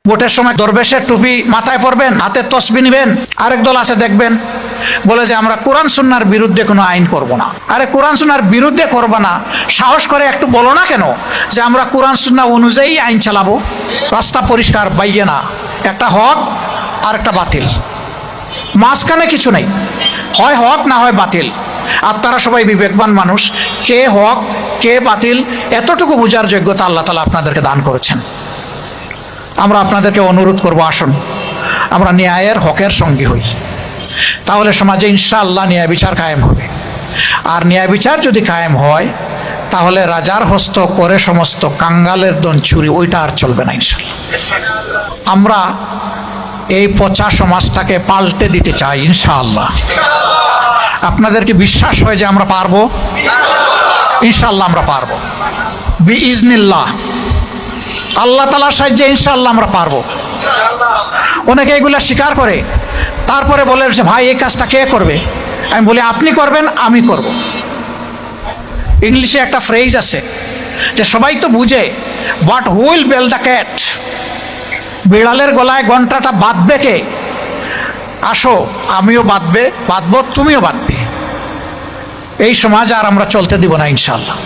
ভোটের সময় দরবেশের টুপি মাথায় পরবেন, হাতে তসবি নিবেন। আরেক দল আছে দেখবেন বলে যে আমরা কোরআন সুন্নাহর বিরুদ্ধে কোনো আইন করব না। আরে কোরআন সুন্নাহর বিরুদ্ধে করব না, সাহস করে একটু বলো না কেন যে আমরা কোরআন সুন্নাহ অনুযায়ী আইন চালাবো। রাস্তা পরিষ্কার, বাইয়ে না, একটা হক আর একটা বাতিল, মাঝখানে কিছু নেই, হয় হক না হয় বাতিল। আর তারা সবাই বিবেকবান মানুষ, কে হক কে বাতিল এতটুকু বোঝার যোগ্যতা আল্লাহ তাআলা আপনাদেরকে দান করেছেন। আমরা আপনাদেরকে অনুরোধ করব, আসুন আমরা ন্যায়ের হকের সঙ্গী হই, তাহলে সমাজে ইনশাআল্লাহ ন্যায় বিচার কায়েম হবে। আর ন্যায় বিচার যদি কায়েম হয় তাহলে রাজার হস্ত করে সমস্ত কাঙ্গালের দন ছুরি, ওইটা আর চলবে না ইনশাআল্লাহ। আমরা এই পচা সমাজটাকে পাল্টে দিতে চাই ইনশাআল্লাহ। আপনাদের কি বিশ্বাস হয় যে আমরা পারবো? ইনশাআল্লাহ আমরা পারবো, বিইজনিল্লাহ, আল্লাহ তাআলার সাহায্যে ইনশাআল্লাহ আমরা পারবো। অনেকে এগুলা স্বীকার করে, তারপরে বলে যে ভাই এই কাজটা কে করবে? আমি বলি আপনি করবেন, আমি করব। ইংলিশে একটা ফ্রেজ আছে যে সবাই তো বুঝে, but who will bell the cat, বিড়ালের গলায় ঘন্টাটা বাঁধবে কে? আসো আমিও বাঁধবো, তুমিও বাঁধবে। এই সমাজ আর আমরা চলতে দিব না ইনশাআল্লাহ।